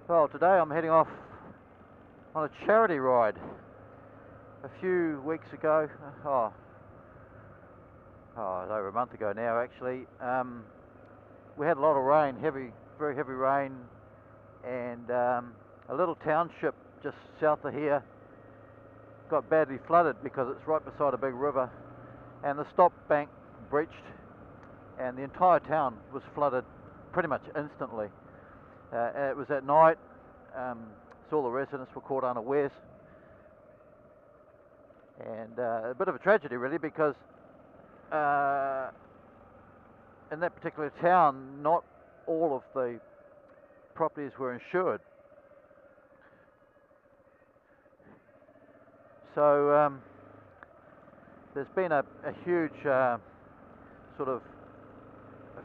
Well, today I'm heading off on a charity ride. A few weeks ago, it's over a month ago now actually, we had a lot of rain, very heavy rain, and a little township just south of here got badly flooded because it's right beside a big river, and the stop bank breached and the entire town was flooded pretty much instantly. It was at night, so all the residents were caught unawares, and a bit of a tragedy really, because in that particular town not all of the properties were insured. So there's been a huge sort of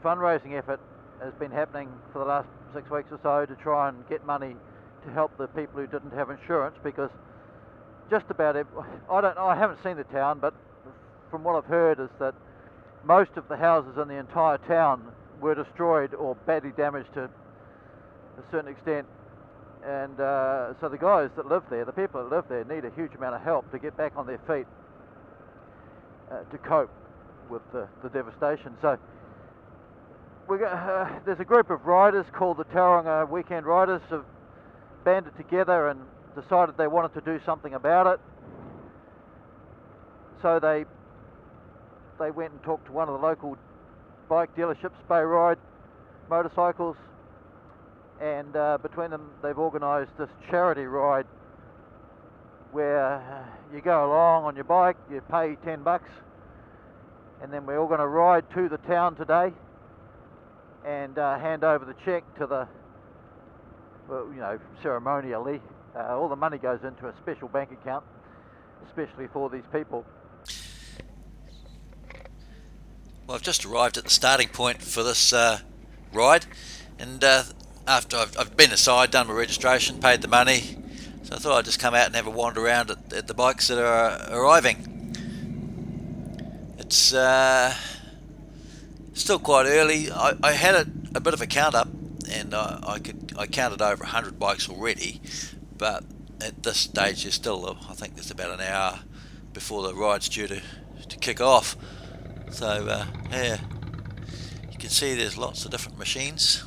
fundraising effort has been happening for the last 6 weeks or so to try and get money to help the people who didn't have insurance, because just about I haven't seen the town, but from what I've heard is that most of the houses in the entire town were destroyed or badly damaged to a certain extent, and so the guys that live there, the people that live there, need a huge amount of help to get back on their feet to cope with the devastation. So there's a group of riders called the Tauranga Weekend Riders have banded together and decided they wanted to do something about it. So they went and talked to one of the local bike dealerships, Bay Ride Motorcycles, and between them they've organised this charity ride where you go along on your bike, you pay $10, and then we're all going to ride to the town today and hand over the cheque to the, ceremonially. All the money goes into a special bank account, especially for these people. Well, I've just arrived at the starting point for this ride, and after I've been aside, done my registration, paid the money, so I thought I'd just come out and have a wander around at the bikes that are arriving. It's still quite early. I had a bit of a count up, and I counted over 100 bikes already, but at this stage there's still, I think there's about an hour before the ride's due to kick off. So yeah, you can see there's lots of different machines.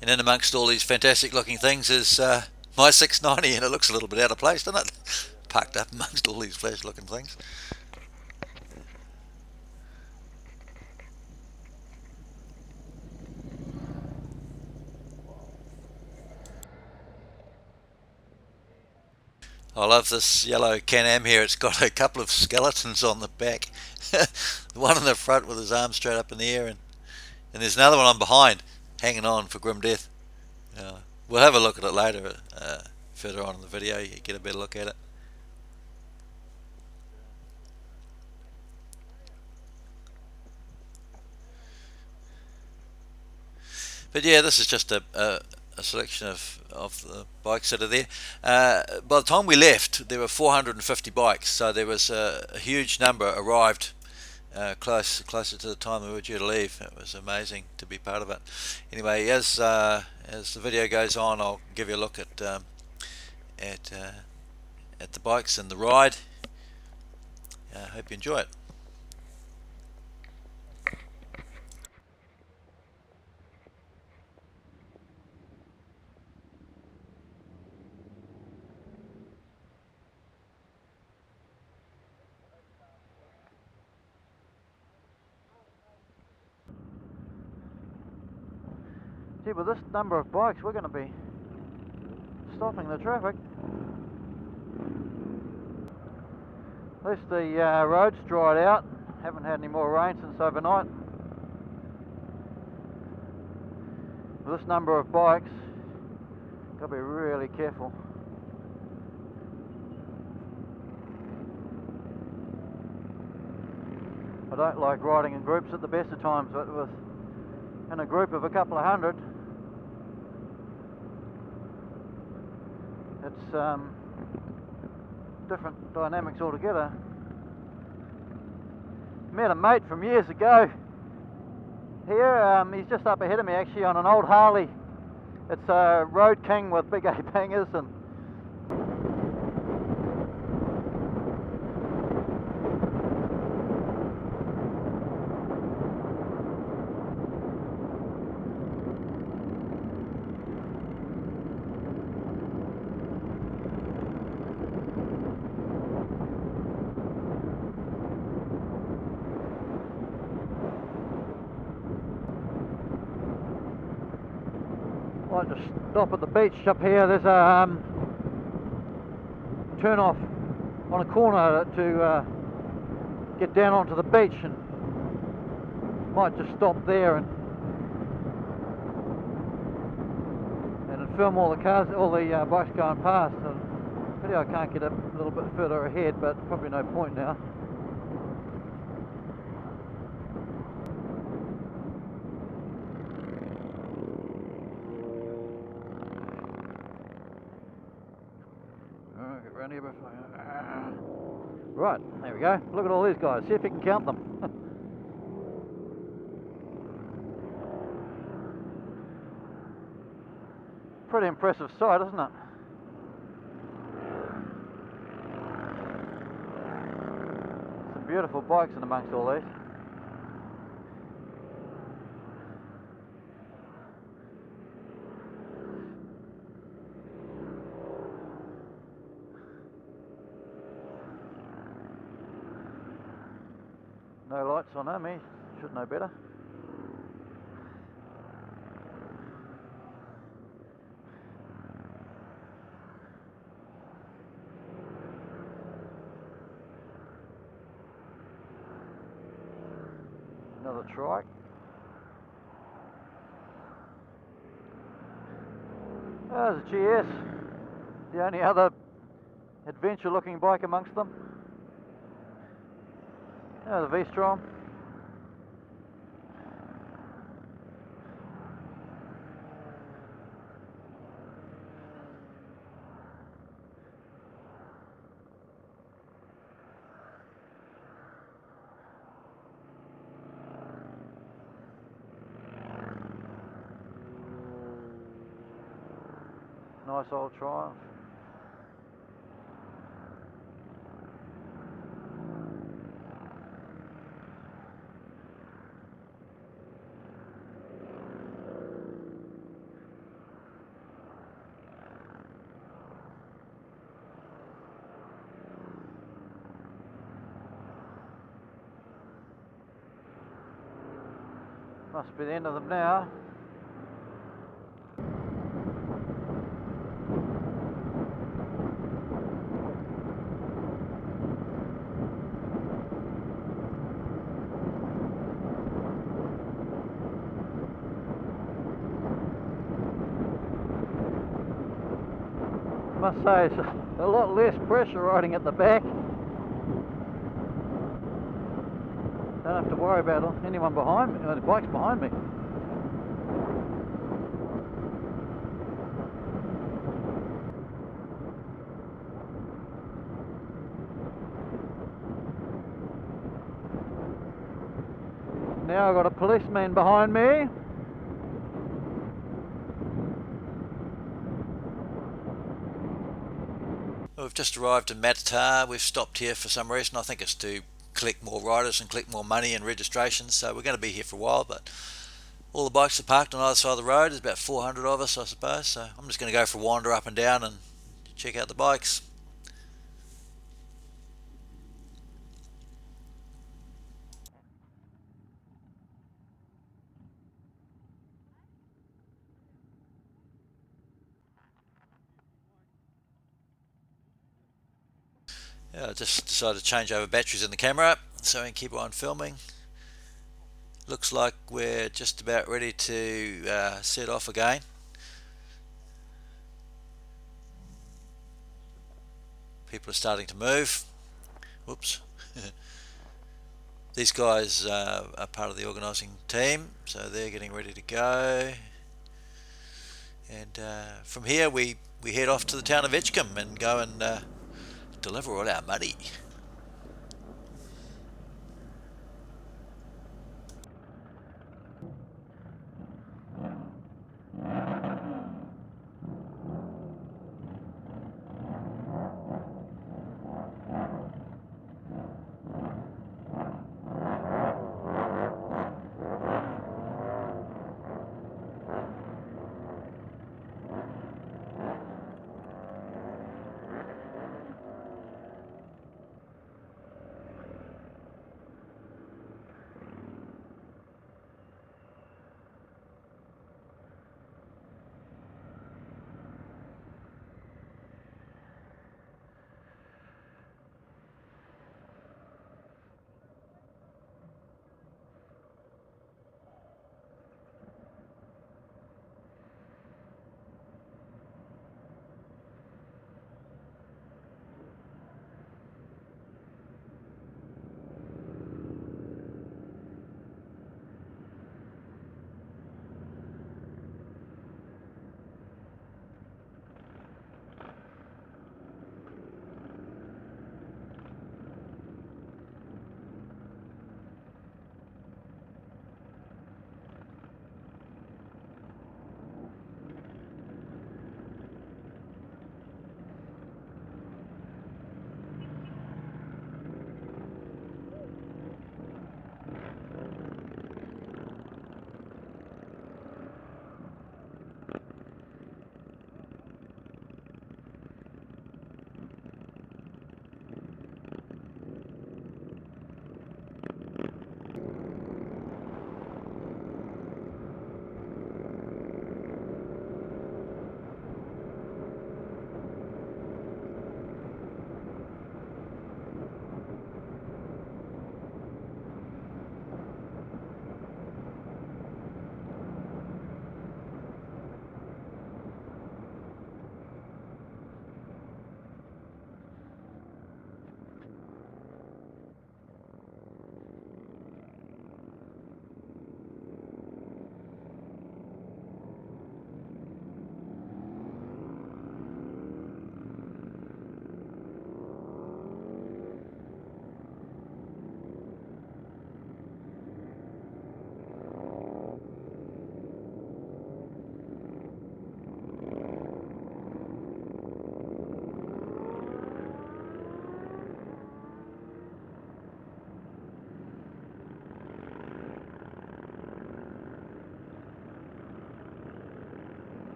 And in amongst all these fantastic looking things is my 690, and it looks a little bit out of place, doesn't it? Parked up amongst all these flash looking things. I love this yellow Can-Am here. It's got a couple of skeletons on the back. The one in the front with his arms straight up in the air, and there's another one on behind, hanging on for grim death. We'll have a look at it later, further on in the video. You get a better look at it. But yeah, this is just a selection of the bikes that are there. By the time we left, there were 450 bikes, so there was a huge number arrived closer to the time we were due to leave. It was amazing to be part of it. Anyway, as the video goes on, I'll give you a look at the bikes and the ride. I hope you enjoy it. Gee, with this number of bikes, we're going to be stopping the traffic. At least the road's dried out. Haven't had any more rain since overnight. With this number of bikes, got to be really careful. don't like riding in groups at the best of times, but with in a group of a couple of hundred, it's different dynamics altogether. Met a mate from years ago here. He's just up ahead of me actually on an old Harley. It's a Road King with big 8 bangers, and I like to stop at the beach up here. There's a turn off on a corner to get down onto the beach, and might just stop there and film all the cars, all the bikes going past. Pity I can't get a little bit further ahead, but probably no point now. Get round here before. Right, there we go. Look at all these guys. See if you can count them. Pretty impressive sight, isn't it? Some beautiful bikes in amongst all these. No lights on them, he should know better. Another trike. There's a GS, the only other adventure looking bike amongst them. There's a V-Strom. Nice old Triumph. Must be the end of them now. Must say it's a lot less pressure riding at the back. Don't have to worry about anyone behind me, the bike's behind me. Now I've got a policeman behind me. We've just arrived in Matata. We've stopped here for some reason. I think it's to collect more riders and collect more money and registrations, so we're going to be here for a while, but all the bikes are parked on either side of the road. There's about 400 of us, I suppose, so I'm just going to go for a wander up and down and check out the bikes. I just decided to change over batteries in the camera so we can keep on filming. Looks like we're just about ready to set off again. People are starting to move. Whoops. These guys are part of the organising team, so they're getting ready to go. And from here, we head off to the town of Edgecumbe and go and deliver all our money.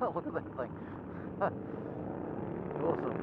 Look at that thing. Awesome.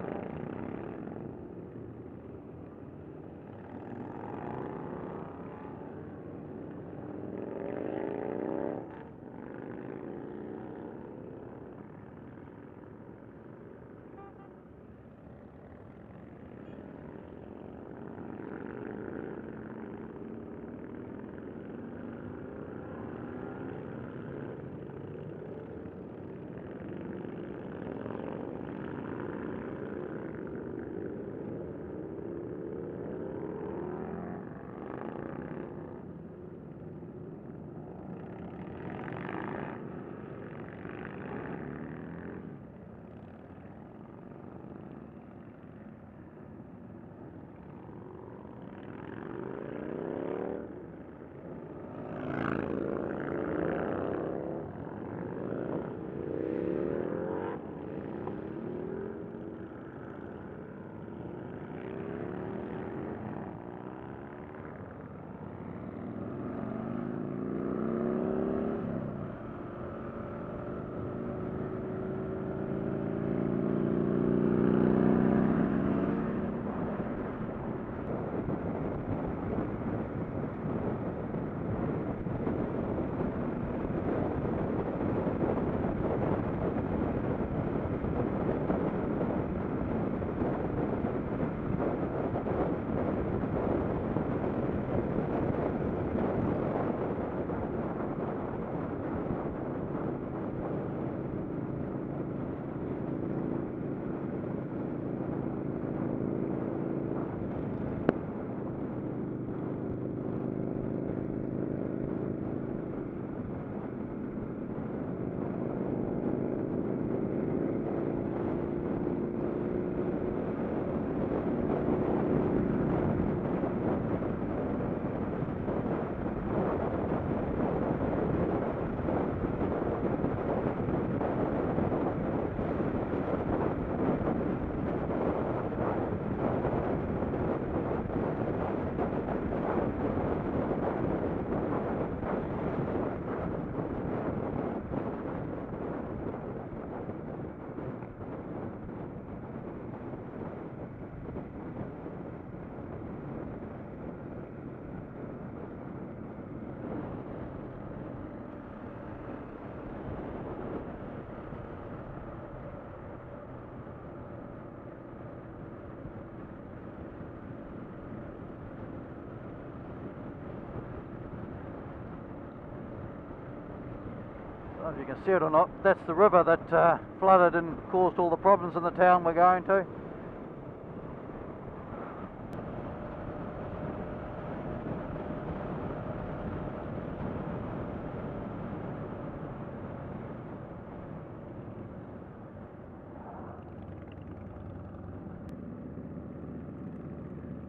if you can see it or not, that's the river that flooded and caused all the problems in the town we're going to.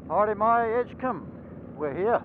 Alrighty, my Edgecumbe, we're here.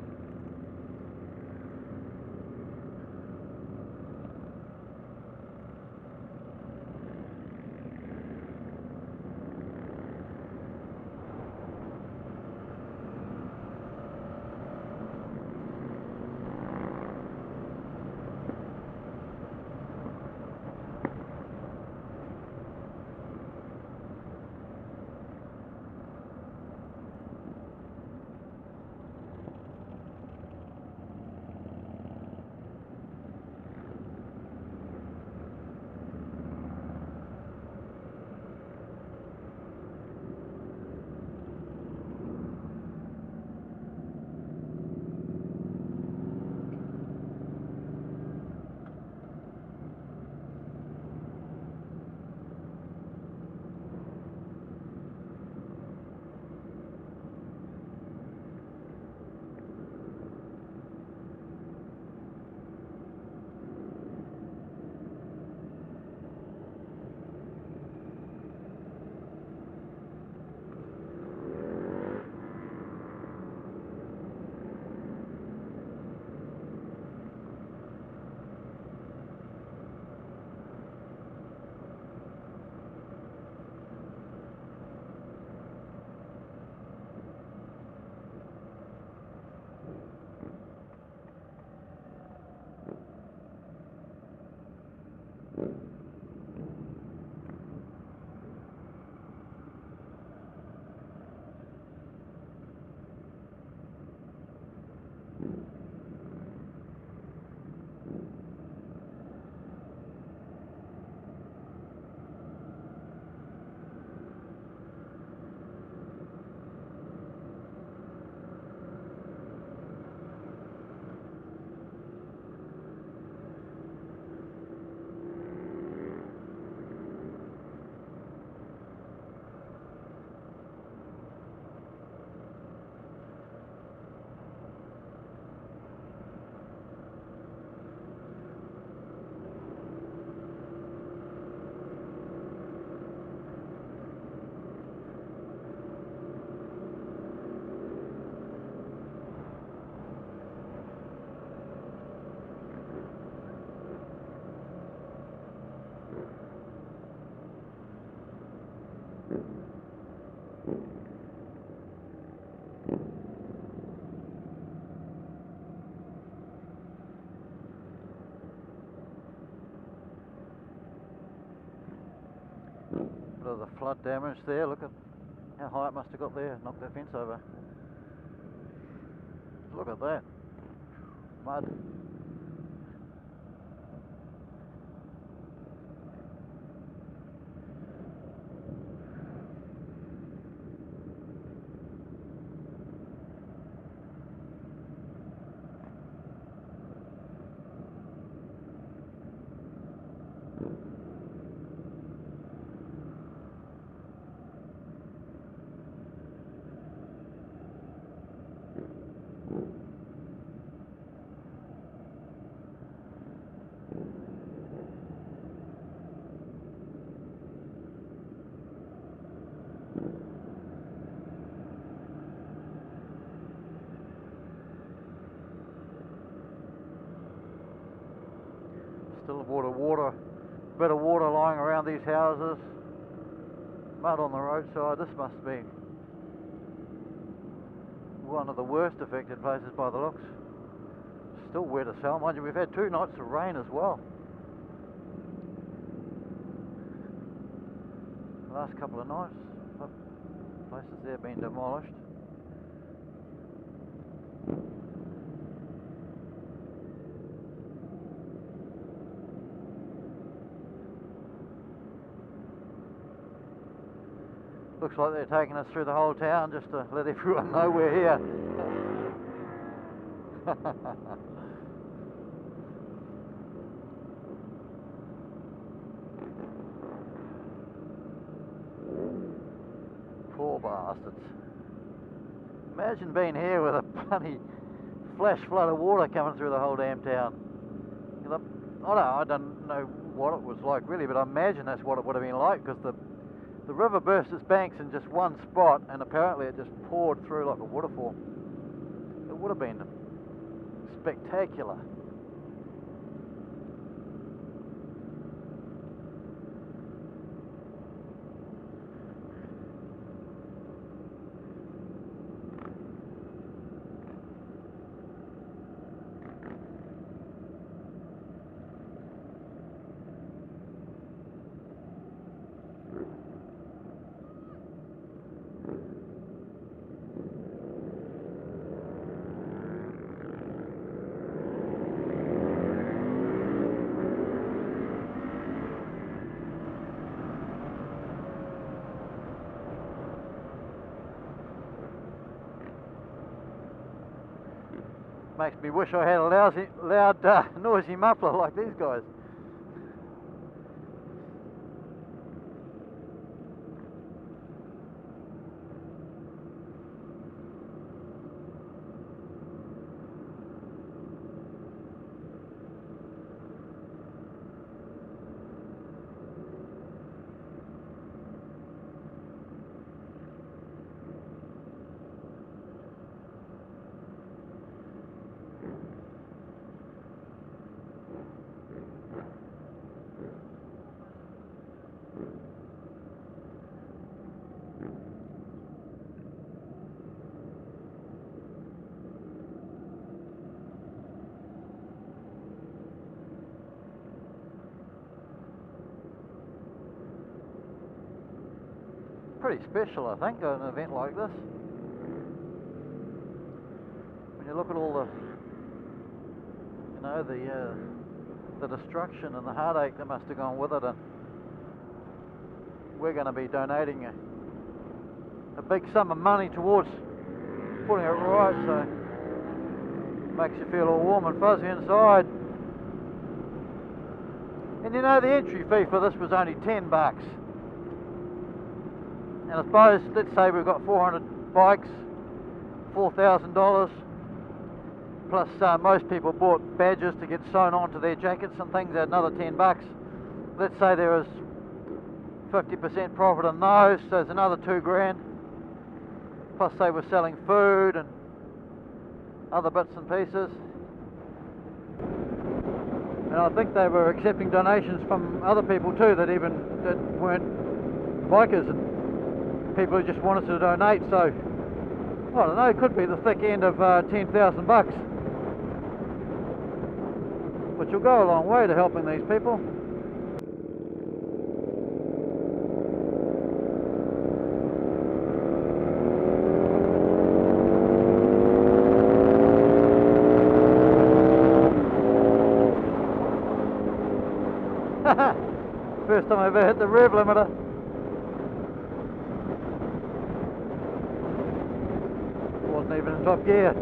Bit of the flood damage there, look at how high it must have got there, knocked that fence over. Look at that, mud. Still a bit of water lying around these houses, mud on the roadside. This must be one of the worst affected places by the looks. Still wet as hell, mind you, we've had 2 nights of rain as well. The last couple of nights, places there been demolished. Looks like they're taking us through the whole town just to let everyone know we're here. poor bastards. Imagine being here with a bloody flash flood of water coming through the whole damn town. I don't know what it was like really, but I imagine that's what it would have been like, because the river burst its banks in just one spot, and apparently it just poured through like a waterfall. It would have been spectacular. Makes me wish I had a loud noisy muffler like these guys. Pretty special, I think, an event like this. When you look at all the destruction and the heartache that must have gone with it, and we're going to be donating a big sum of money towards putting it right, so it makes you feel all warm and fuzzy inside. And you know, the entry fee for this was only $10. And I suppose, let's say we've got 400 bikes, $4,000, plus most people bought badges to get sewn onto their jackets and things at another $10. Let's say there was 50% profit on those, so there's another $2,000. Plus they were selling food and other bits and pieces. And I think they were accepting donations from other people too that weren't bikers, and people who just wanted to donate. So I don't know, it could be the thick end of $10,000, which will go a long way to helping these people. First time I ever hit the rev limiter. Wasn't even in top gear.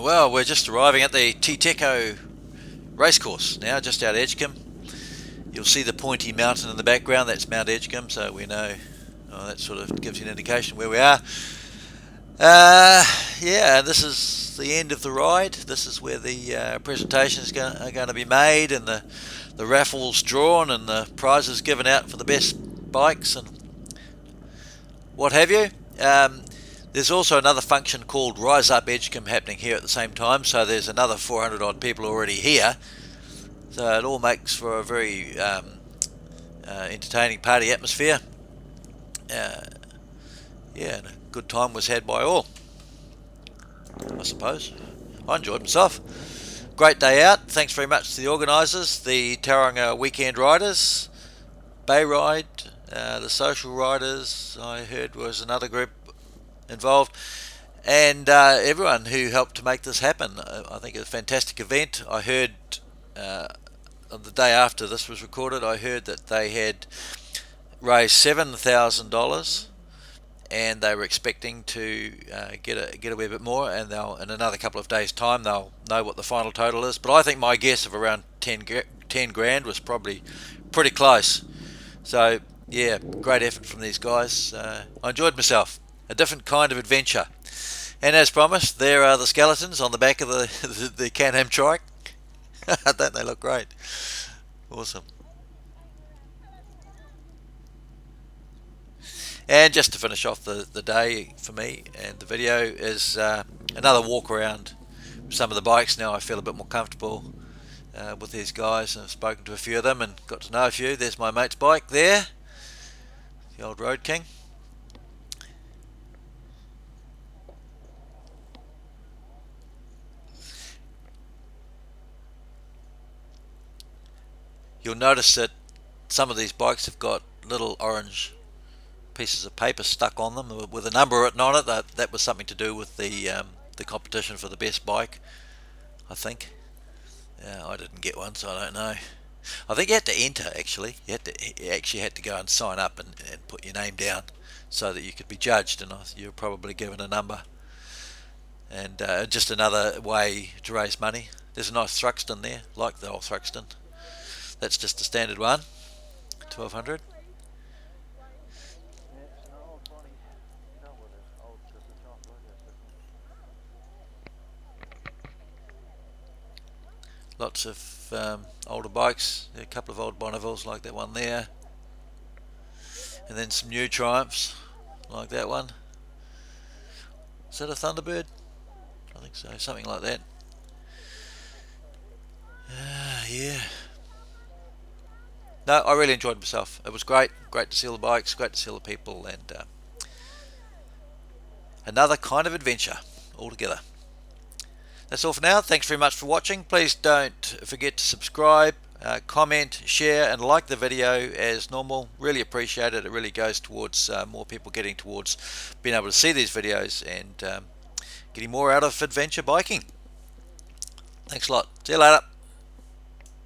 Well, we're just arriving at the Titeco racecourse now, just out of Edgecumbe. You'll see the pointy mountain in the background, that's Mount Edgecumbe, so we know, that sort of gives you an indication where we are. Yeah, this is the end of the ride. This is where the presentations are going to be made, and the raffles drawn, and the prizes given out for the best bikes and what have you. There's also another function called Rise Up Edgecumbe happening here at the same time, so there's another 400 odd people already here, so it all makes for a very entertaining party atmosphere. Yeah, and a good time was had by all, I suppose. I enjoyed myself. Great day out. Thanks very much to the organisers, the Tauranga Weekend Riders, Bay Ride, the Social Riders, I heard was another group involved, and everyone who helped to make this happen. I think it's a fantastic event. I heard the day after this was recorded, I heard that they had raised $7,000, and they were expecting to get away a bit more, and they'll, in another couple of days' time, they'll know what the final total is. But I think my guess of around 10 grand was probably pretty close. So yeah, great effort from these guys. I enjoyed myself. A different kind of adventure. And as promised, there are the skeletons on the back of the Can-Am trike. Don't they look great? Awesome. And just to finish off the day for me and the video is another walk around some of the bikes. Now I feel a bit more comfortable with these guys. I've spoken to a few of them and got to know a few. There's my mate's bike there, the old Road King. You'll notice that some of these bikes have got little orange pieces of paper stuck on them with a number written on it. That was something to do with the competition for the best bike, I think. I didn't get one, so I don't know. I think you had to enter, actually. You actually had to go and sign up and put your name down so that you could be judged, and you were probably given a number. And just another way to raise money. There's a nice Thruxton there, like the old Thruxton. That's just a standard one, 1200. Lots of older bikes, a couple of old Bonnevilles like that one there, and then some new Triumphs like that one. Is that a Thunderbird? I think so, something like that. Yeah. No, I really enjoyed myself. It was great to see all the bikes, great to see all the people, and another kind of adventure altogether. That's all for now. Thanks very much for watching. Please don't forget to subscribe, comment, share and like the video as normal. Really appreciate it. It really goes towards more people getting towards being able to see these videos and getting more out of adventure biking. Thanks a lot. See you later.